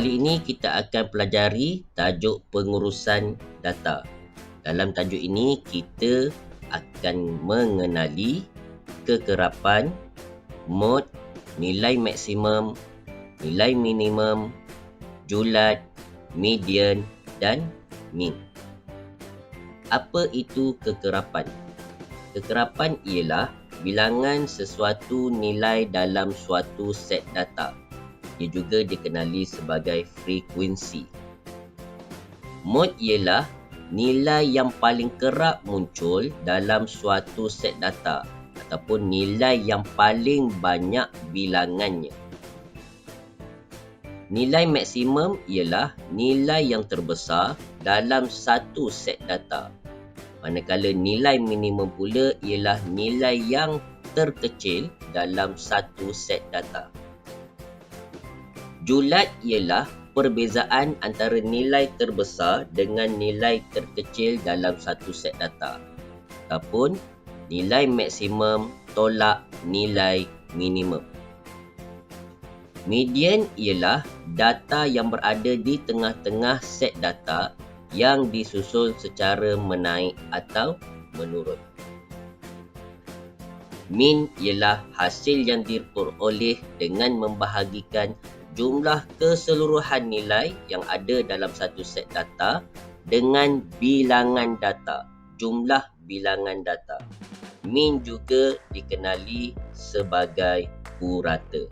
Kali ini kita akan pelajari tajuk pengurusan data. Dalam tajuk ini kita akan mengenali kekerapan, mod, nilai maksimum, nilai minimum, julat, median dan mean. Apa itu kekerapan? Kekerapan ialah bilangan sesuatu nilai dalam suatu set data. Ia juga dikenali sebagai frekuensi. Mod ialah nilai yang paling kerap muncul dalam suatu set data ataupun nilai yang paling banyak bilangannya. Nilai maksimum ialah nilai yang terbesar dalam satu set data. Manakala nilai minimum pula ialah nilai yang terkecil dalam satu set data. Julat ialah perbezaan antara nilai terbesar dengan nilai terkecil dalam satu set data. Ataupun nilai maksimum tolak nilai minimum. Median ialah data yang berada di tengah-tengah set data yang disusun secara menaik atau menurun. Mean ialah hasil yang diperoleh dengan membahagikan jumlah keseluruhan nilai yang ada dalam satu set data dengan bilangan data, jumlah bilangan data. Mean juga dikenali sebagai purata.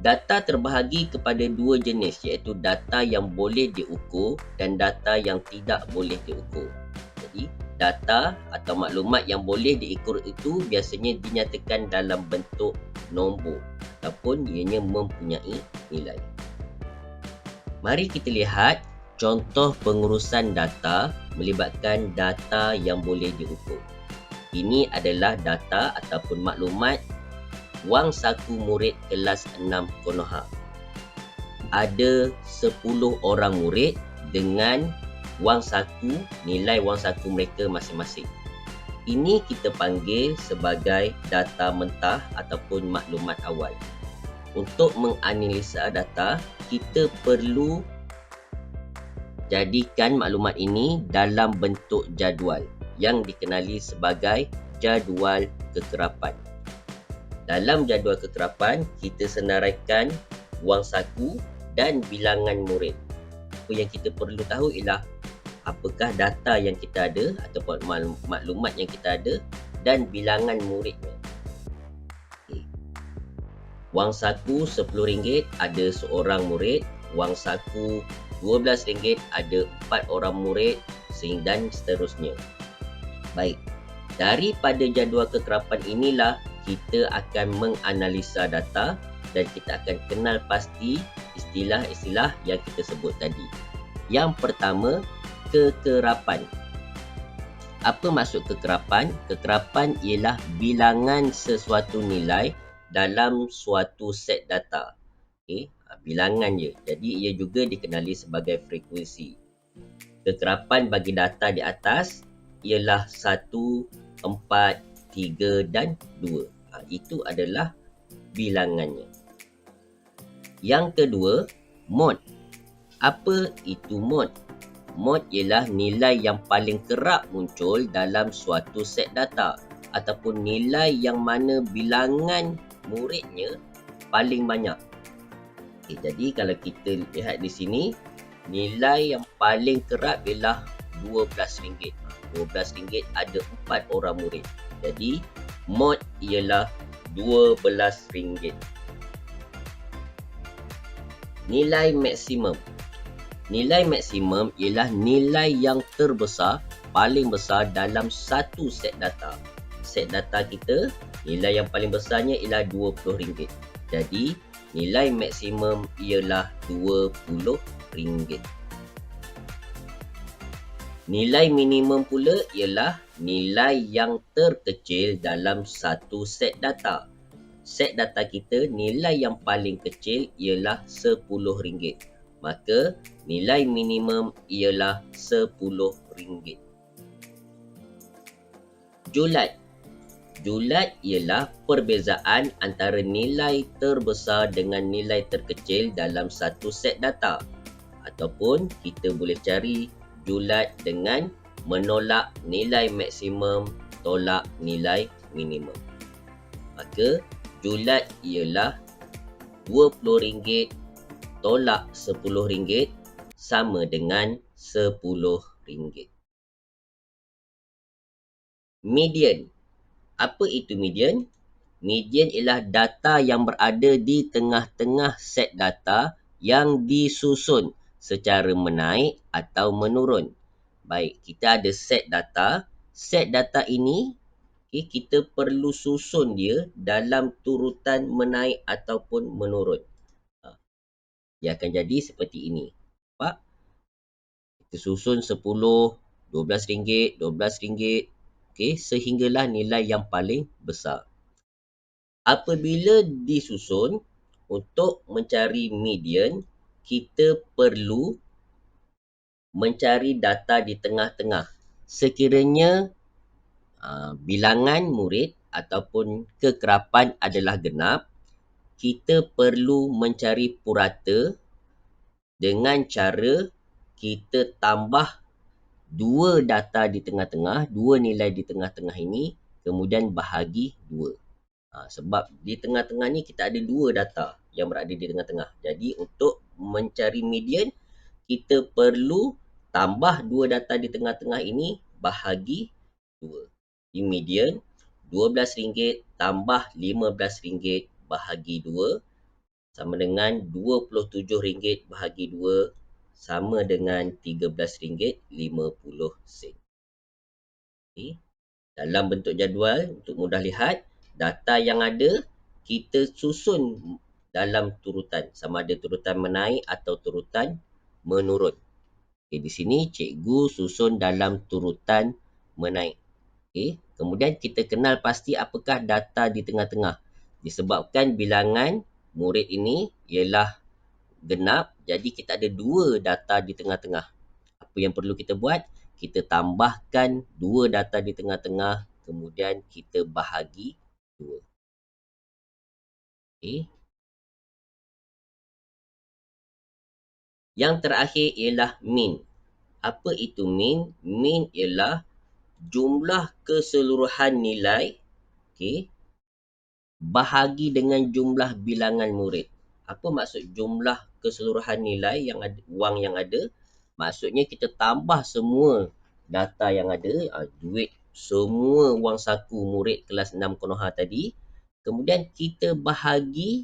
Data terbahagi kepada dua jenis iaitu data yang boleh diukur dan data yang tidak boleh diukur. Jadi, data atau maklumat yang boleh diukur itu biasanya dinyatakan dalam bentuk nombor ataupun ianya mempunyai nilai. Mari kita lihat contoh pengurusan data melibatkan data yang boleh diukur. Ini adalah data ataupun maklumat wang saku murid kelas 6 Konoha. Ada 10 orang murid dengan nilai wang saku mereka masing-masing. Ini kita panggil sebagai data mentah ataupun maklumat awal. Untuk menganalisa data, kita perlu jadikan maklumat ini dalam bentuk jadual yang dikenali sebagai jadual kekerapan. Dalam jadual kekerapan, kita senaraikan wang saku dan bilangan murid. Apa yang kita perlu tahu ialah apakah data yang kita ada ataupun maklumat yang kita ada dan bilangan muridnya. Wang saku RM10 ada seorang murid, wang saku RM12 ada 4 orang murid dan seterusnya. Baik, daripada jadual kekerapan inilah kita akan menganalisa data dan kita akan kenal pasti istilah-istilah yang kita sebut tadi. Yang pertama, kekerapan. Apa maksud kekerapan? Kekerapan ialah bilangan sesuatu nilai dalam suatu set data. Bilangan je. Jadi ia juga dikenali sebagai frekuensi. Kekerapan bagi data di atas ialah 1, 4, 3 dan 2. Itu adalah bilangannya. Yang kedua, mod. Apa itu mod? Mod ialah nilai yang paling kerap muncul dalam suatu set data ataupun nilai yang mana bilangan muridnya paling banyak. Jadi kalau kita lihat di sini, nilai yang paling kerap ialah RM12. RM12 ada 4 orang murid. Jadi mod ialah RM12. Nilai maksimum. Nilai maksimum ialah nilai yang terbesar, paling besar dalam satu set data. Set data kita, nilai yang paling besarnya ialah RM20. Jadi nilai maksimum ialah RM20. Nilai minimum pula ialah nilai yang terkecil dalam satu set data. Set data kita, nilai yang paling kecil ialah RM10. Maka nilai minimum ialah RM10. Julat. Julat ialah perbezaan antara nilai terbesar dengan nilai terkecil dalam satu set data. Ataupun kita boleh cari julat dengan menolak nilai maksimum tolak nilai minimum. Maka julat ialah RM20 tolak RM10 sama dengan RM10. Median. Apa itu median? Median ialah data yang berada di tengah-tengah set data yang disusun secara menaik atau menurun. Baik, kita ada set data. Set data ini kita perlu susun dia dalam turutan menaik ataupun menurun. Dia akan jadi seperti ini. Nampak? Kita susun 10, RM12, RM12, sehinggalah nilai yang paling besar. Apabila disusun, untuk mencari median, kita perlu mencari data di tengah-tengah. Sekiranya bilangan murid ataupun kekerapan adalah genap, kita perlu mencari purata dengan cara kita tambah dua data di tengah-tengah, dua nilai di tengah-tengah ini, kemudian bahagi 2. Sebab di tengah-tengah ni kita ada dua data yang berada di tengah-tengah. Jadi untuk mencari median, kita perlu tambah dua data di tengah-tengah ini bahagi 2. Di median, RM12 tambah RM15 bahagi 2 sama dengan RM27 bahagi 2 sama dengan RM13.50. Okay. Dalam bentuk jadual, untuk mudah lihat, data yang ada, kita susun dalam turutan. Sama ada turutan menaik atau turutan menurun. Okay, di sini cikgu susun dalam turutan menaik. Okay. Kemudian kita kenal pasti apakah data di tengah-tengah. Disebabkan bilangan murid ini ialah genap, jadi kita ada dua data di tengah-tengah. Apa yang perlu kita buat? Kita tambahkan dua data di tengah-tengah, kemudian kita bahagi 2. Okay. Yang terakhir ialah mean. Apa itu mean? Mean ialah jumlah keseluruhan nilai, okay, bahagi dengan jumlah bilangan murid. Apa maksud jumlah keseluruhan nilai yang ada, wang yang ada? Maksudnya kita tambah semua data yang ada, duit semua wang saku murid kelas 6 Konoha tadi. Kemudian kita bahagi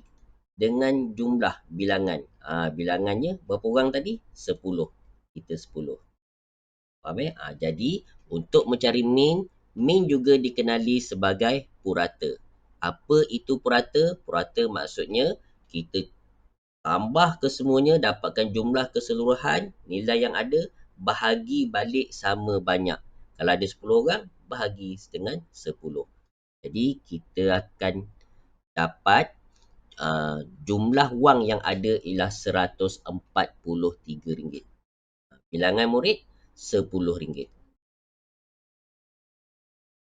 dengan jumlah bilangan. Bilangannya berapa orang tadi? 10. Kita 10. Faham jadi untuk mencari mean, mean juga dikenali sebagai purata. Apa itu purata? Purata maksudnya kita tambah kesemuanya, dapatkan jumlah keseluruhan nilai yang ada, bahagi balik sama banyak. Kalau ada 10 orang, bahagi dengan 10. Jadi kita akan dapat jumlah wang yang ada ialah RM143. Bilangan murid RM10.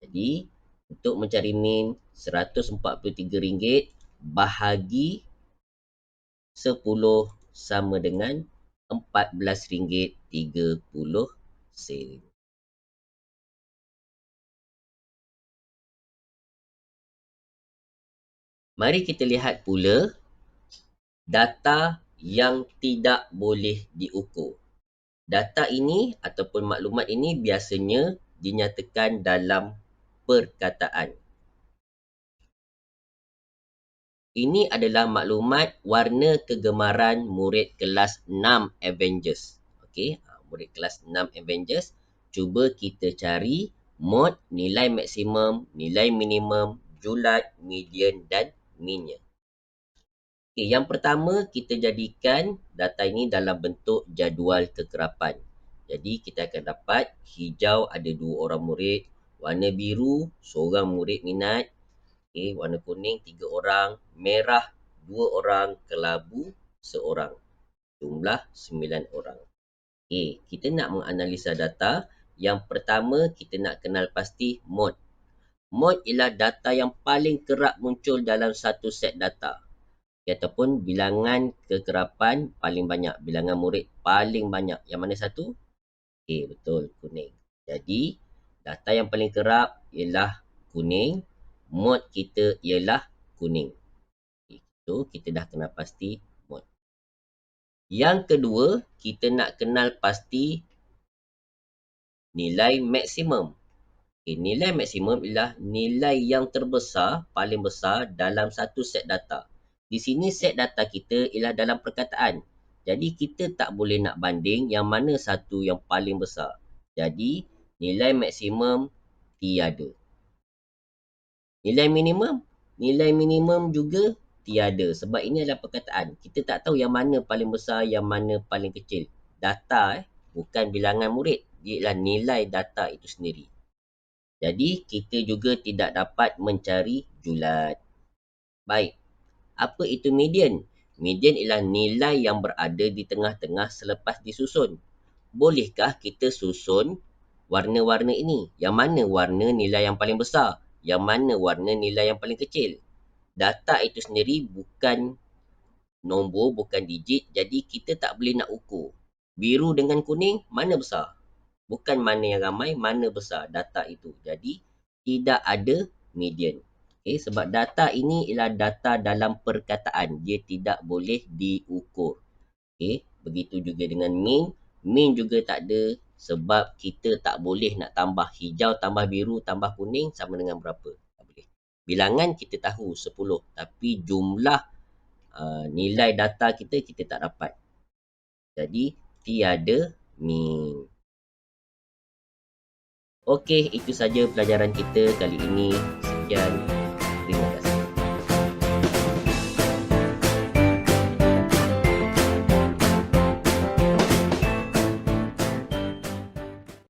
Jadi untuk mencari mean RM143 bahagi 10 sama dengan RM14.30. Mari kita lihat pula data yang tidak boleh diukur. Data ini ataupun maklumat ini biasanya dinyatakan dalam perkataan. Ini adalah maklumat warna kegemaran murid kelas 6 Avengers. Okey, murid kelas 6 Avengers. Cuba kita cari mod, nilai maksimum, nilai minimum, julat, median dan mean-nya. Okay, yang pertama kita jadikan data ini dalam bentuk jadual kekerapan. Jadi kita akan dapat hijau ada 2 orang murid, warna biru seorang murid minat, okay, warna kuning 3 orang, merah 2 orang, kelabu seorang. Jumlah 9 orang. Okay, kita nak menganalisa data. Yang pertama kita nak kenal pasti mod. Mod ialah data yang paling kerap muncul dalam satu set data. Ataupun bilangan kekerapan paling banyak. Bilangan murid paling banyak. Yang mana satu? Okey, betul. Kuning. Jadi, data yang paling kerap ialah kuning. Mod kita ialah kuning. Itu kita dah kenal pasti mod. Yang kedua, kita nak kenal pasti nilai maksimum. Okay, nilai maksimum ialah nilai yang terbesar, paling besar dalam satu set data. Di sini set data kita ialah dalam perkataan. Jadi kita tak boleh nak banding yang mana satu yang paling besar. Jadi nilai maksimum tiada. Nilai minimum? Nilai minimum juga tiada. Sebab ini adalah perkataan. Kita tak tahu yang mana paling besar, yang mana paling kecil. Data bukan bilangan murid. Dia ialah nilai data itu sendiri. Jadi, kita juga tidak dapat mencari julat. Baik, apa itu median? Median ialah nilai yang berada di tengah-tengah selepas disusun. Bolehkah kita susun warna-warna ini? Yang mana warna nilai yang paling besar? Yang mana warna nilai yang paling kecil? Data itu sendiri bukan nombor, bukan digit. Jadi, kita tak boleh nak ukur. Biru dengan kuning, mana besar? Bukan mana yang ramai, mana besar data itu. Jadi, tidak ada median. Okay, sebab data ini ialah data dalam perkataan. Dia tidak boleh diukur. Okay, begitu juga dengan mean. Mean juga tak ada sebab kita tak boleh nak tambah hijau, tambah biru, tambah kuning sama dengan berapa. Tak boleh. Bilangan kita tahu 10. Tapi jumlah nilai data kita, kita tak dapat. Jadi, tiada mean. Okey, itu saja pelajaran kita kali ini. Sekian.